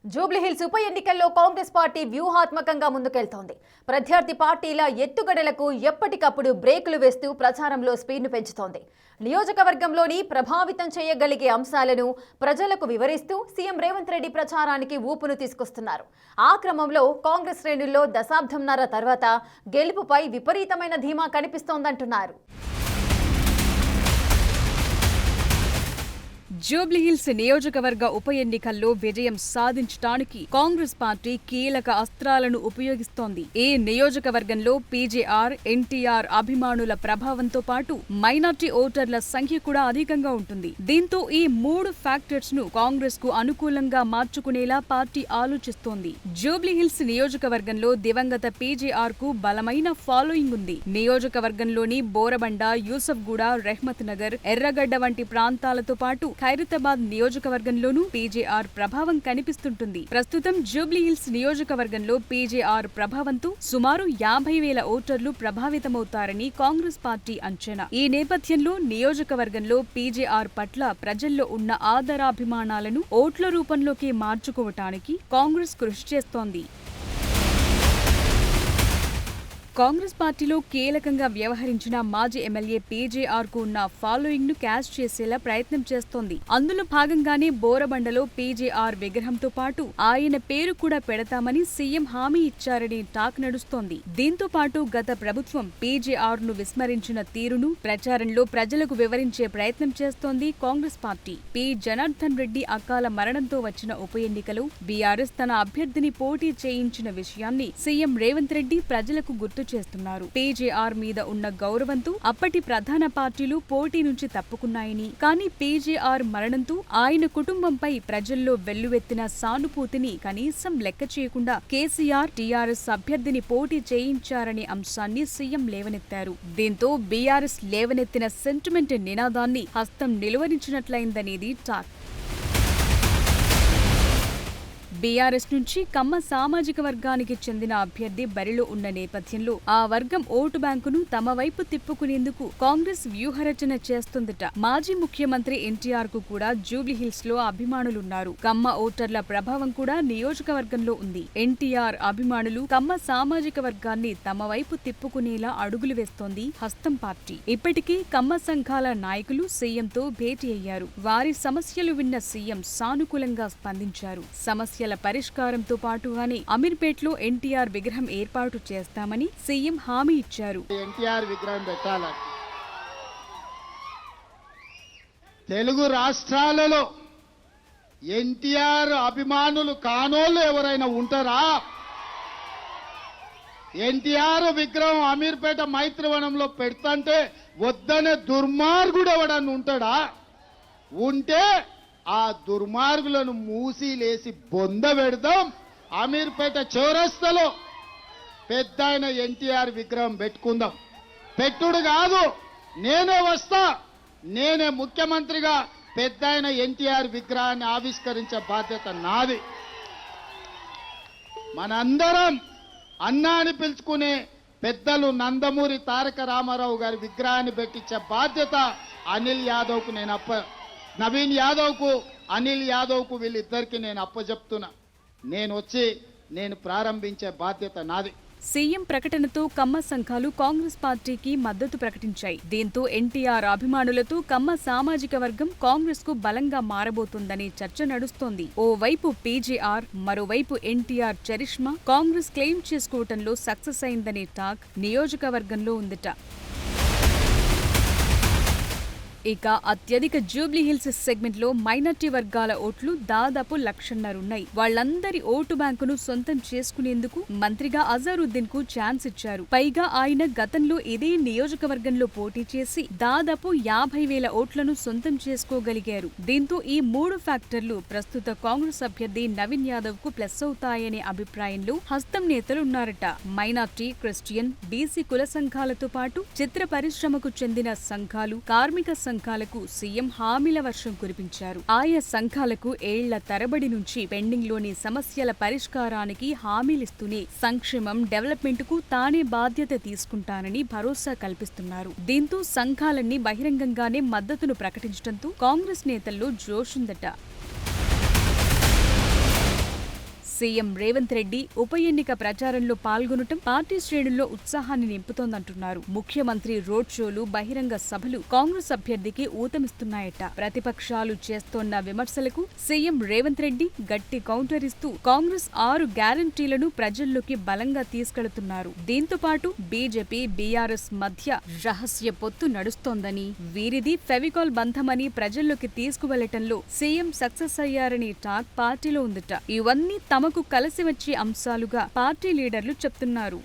జూబ్లీహిల్స్ ఉప ఎన్నికల్లో కాంగ్రెస్ పార్టీ వ్యూహాత్మకంగా ముందుకెళ్తోంది. ప్రత్యర్థి పార్టీల ఎత్తుగడలకు ఎప్పటికప్పుడు బ్రేకులు వేస్తూ ప్రచారంలో స్పీడ్ను పెంచుతోంది. నియోజకవర్గంలోని ప్రభావితం చేయగలిగే అంశాలను ప్రజలకు వివరిస్తూ సీఎం రేవంత్ రెడ్డి ప్రచారానికి ఊపును తీసుకొస్తున్నారు. ఆ క్రమంలో కాంగ్రెస్ శ్రేణుల్లో దశాబ్దంన్నర తర్వాత గెలుపుపై విపరీతమైన ధీమా కనిపిస్తోందంటున్నారు. జూబ్లీహిల్స్ నియోజకవర్గ ఉప ఎన్నికల్లో విజయం సాధించడానికి కాంగ్రెస్ పార్టీ కీలక అస్త్రాలను ఉపయోగిస్తోంది. ఈ నియోజకవర్గంలో పీజేఆర్, ఎన్టీఆర్ అభిమానుల ప్రభావంతో పాటు మైనార్టీ ఓటర్ల సంఖ్య కూడా అధికంగా ఉంటుంది. దీంతో ఈ మూడు ఫ్యాక్టర్స్ ను కాంగ్రెస్ కు అనుకూలంగా మార్చుకునేలా పార్టీ ఆలోచిస్తోంది. జూబ్లీహిల్స్ నియోజకవర్గంలో దివంగత పీజేఆర్ కు బలమైన ఫాలోయింగ్ ఉంది. నియోజకవర్గంలోని బోరబండ, యూసఫ్గూడ, రెహ్మత్ నగర్, ఎర్రగడ్డ వంటి ప్రాంతాలతో పాటు ఖైరతాబాద్ నియోజకవర్గంలోనూ పీజేఆర్ ప్రభావం కనిపిస్తుంటుంది. ప్రస్తుతం జూబ్లీహిల్స్ నియోజకవర్గంలో పీజేఆర్ ప్రభావంతో సుమారు 50,000 ఓటర్లు ప్రభావితమవుతారని కాంగ్రెస్ పార్టీ అంచనా. ఈ నేపథ్యంలో నియోజకవర్గంలో పీజేఆర్ పట్ల ప్రజల్లో ఉన్న ఆదరాభిమానాలను ఓట్ల రూపంలోకి మార్చుకోవటానికి కాంగ్రెస్ కృషి చేస్తోంది. కాంగ్రెస్ పార్టీలో కీలకంగా వ్యవహరించిన మాజీ ఎమ్మెల్యే పీజేఆర్ కు ఉన్న ఫాలోయింగ్ ను క్యాష్ చేసేలా ప్రయత్నం చేస్తోంది. అందులో భాగంగానే బోరబండలో పీజేఆర్ విగ్రహంతో పాటు ఆయన పేరు కూడా పెడతామని సీఎం హామీ ఇచ్చారని టాక్ నడుస్తోంది. దీంతో పాటు గత ప్రభుత్వం పీజేఆర్ ను విస్మరించిన తీరును ప్రచారంలో ప్రజలకు వివరించే ప్రయత్నం చేస్తోంది కాంగ్రెస్ పార్టీ. పి జనార్దన్ రెడ్డి అకాల మరణంతో వచ్చిన ఉప ఎన్నికలో బీఆర్ఎస్ తన అభ్యర్థిని పోటీ చేయించిన విషయాన్ని సీఎం రేవంత్ రెడ్డి ప్రజలకు గుర్తు చేస్తున్నారు. పీజేఆర్ మీద ఉన్న గౌరవంతో అప్పటి ప్రధాన పార్టీలు పోటీ నుంచి తప్పుకున్నాయని, కానీ పీజేఆర్ మరణంతో ఆయన కుటుంబంపై ప్రజల్లో వెల్లువెత్తిన సానుభూతిని కనీసం లెక్క చేయకుండా కేసీఆర్ టీఆర్ఎస్ అభ్యర్థిని పోటీ చేయించారనే అంశాన్ని సీఎం లేవనెత్తారు. దీంతో బీఆర్ఎస్ లేవనెత్తిన సెంటిమెంట్ నినాదాన్ని హస్తం నిలువరించినట్లయిందనేది టాక్. బీఆర్ఎస్ నుంచి కమ్మ సామాజిక వర్గానికి చెందిన అభ్యర్థి బరిలో ఉన్న నేపథ్యంలో ఆ వర్గం ఓటు బ్యాంకును తమ వైపు తిప్పుకునేందుకు కాంగ్రెస్ వ్యూహరచన చేస్తుందట. మాజీ ముఖ్యమంత్రి ఎన్టీఆర్ కు కూడా జూబ్లీహిల్స్ లో అభిమానులున్నారు. కమ్మ ఓటర్ల ప్రభావం కూడా నియోజకవర్గంలో ఉంది. ఎన్టీఆర్ అభిమానులు కమ్మ సామాజిక వర్గాన్ని తమ వైపు తిప్పుకునేలా అడుగులు వేస్తోంది హస్తం పార్టీ. ఇప్పటికీ కమ్మ సంఘాల నాయకులు సీఎంతో భేటీ అయ్యారు. వారి సమస్యలు విన్న సీఎం సానుకూలంగా స్పందించారు. సమస్యల పరిష్కారంతో పాటుగానే అమీర్పేట్లో ఎన్టీఆర్ విగ్రహం ఏర్పాటు చేస్తామని సీఎం హామీ ఇచ్చారు. ఎన్టీఆర్ విగ్రహం పెట్టాలని తెలుగు రాష్ట్రాలలో ఎన్టీఆర్ అభిమానులు కానోళ్ళు ఎవరైనా ఉంటారా? ఎన్టీఆర్ విగ్రహం అమీర్పేట మైత్రివనంలో పెడతంటే వద్దనే దుర్మార్గుడు ఎవడన్నా ఉంటాడా? ఉంటే ఆ దుర్మార్గులను మూసిలేసి బొంద పెడదాం. అమీర్పేట చౌరస్తలో పెద్ద ఆయన ఎన్టీఆర్ విగ్రహం పెట్టుకుందాం. పెట్టుడు కాదు, నేనే వస్తా, నేనే ముఖ్యమంత్రిగా పెద్ద ఆయన ఎన్టీఆర్ విగ్రహాన్ని ఆవిష్కరించే బాధ్యత నాది. మనందరం అన్నా అని పిలుచుకునే పెద్దలు నందమూరి తారక రామారావు గారి విగ్రహాన్ని పెట్టించే బాధ్యత అనిల్ యాదవ్కు నవీన్ యాదవ్కు, అనిల్ యాదవ్కు వీళ్ళిద్దరికి నేను అప్పచెప్తున్నా. నేను ప్రారంభించే బాధ్యత నాది. సీఎం ప్రకటనతో కమ్మ సంఘాలు కాంగ్రెస్ పార్టీకి మద్దతు ప్రకటించాయి. దీంతో ఎన్టీఆర్ అభిమానులతో కమ్మ సామాజిక వర్గం కాంగ్రెస్ కు బలంగా మారబోతుందనే చర్చ నడుస్తోంది. ఓవైపు పీజేఆర్, మరోవైపు ఎన్టీఆర్ చరిష్మా కాంగ్రెస్ క్లెయిమ్ చేసుకోవటంలో సక్సెస్ అయిందనే టాక్ నియోజకవర్గంలో ఉందట. ఇక అత్యధిక జూబ్లీహిల్స్ సెగ్మెంట్ లో మైనార్టీ వర్గాల ఓట్లు దాదాపు 1,00,000 ఉన్నాయి. వాళ్లందరి ఓటు బ్యాంకును సొంతం చేసుకునేందుకు మంత్రిగా అజారుద్దీన్ కు ఛాన్స్ ఇచ్చారు. పైగా ఆయన గతంలో ఇదే నియోజకవర్గంలో పోటీ చేసి దాదాపు 50,000 ఓట్లను సొంతం చేసుకోగలిగారు. దీంతో ఈ మూడు ఫ్యాక్టర్లు ప్రస్తుత కాంగ్రెస్ అభ్యర్థి నవీన్ యాదవ్ కు ప్లస్ అవుతాయనే అభిప్రాయంలో హస్తం నేతలున్నారట. మైనార్టీ, క్రిస్టియన్, బీసీ కుల సంఘాలతో పాటు చిత్ర పరిశ్రమకు చెందిన సంఘాలు, కార్మిక సంఘాలకు సీఎం హామీల వర్షం కురిపించారు. ఆయా సంఘాలకు ఏళ్ల తరబడి నుంచి పెండింగ్ లోని సమస్యల పరిష్కారానికి హామీలిస్తూనే సంక్షేమం, డెవలప్మెంట్ కు తానే బాధ్యత తీసుకుంటానని భరోసా కల్పిస్తున్నారు. దీంతో సంఘాలన్నీ బహిరంగంగానే మద్దతును ప్రకటించడంతో కాంగ్రెస్ నేతల్లో జోషుందట. సీఎం రేవంత్ రెడ్డి ఉప ఎన్నిక ప్రచారంలో పాల్గొనటం పార్టీ శ్రేణుల్లో ఉత్సాహాన్ని నింపుతోందంటున్నారు. ముఖ్యమంత్రి రోడ్ షోలు, బహిరంగ సభలు కాంగ్రెస్ అభ్యర్థికి ఊతమిస్తున్నాయట. ప్రతిపక్షాలు చేస్తోన్న విమర్శలకు సీఎం రేవంత్ రెడ్డి గట్టి కౌంటర్ ఇస్తూ కాంగ్రెస్ 6 గ్యారంటీలను ప్రజల్లోకి బలంగా తీసుకెళుతున్నారు. దీంతో పాటు బీజేపీ, బీఆర్ఎస్ మధ్య రహస్య పొత్తు నడుస్తోందని, వీరిది ఫెవికాల్ బంధమని ప్రజల్లోకి తీసుకువెళ్లటంలో సీఎం సక్సెస్ అయ్యారని టాక్ పార్టీలో ఉందట. ఇవన్నీ తమకు కలిసి వచ్చే అంశాలుగా పార్టీ లీడర్లు చెప్తున్నారు.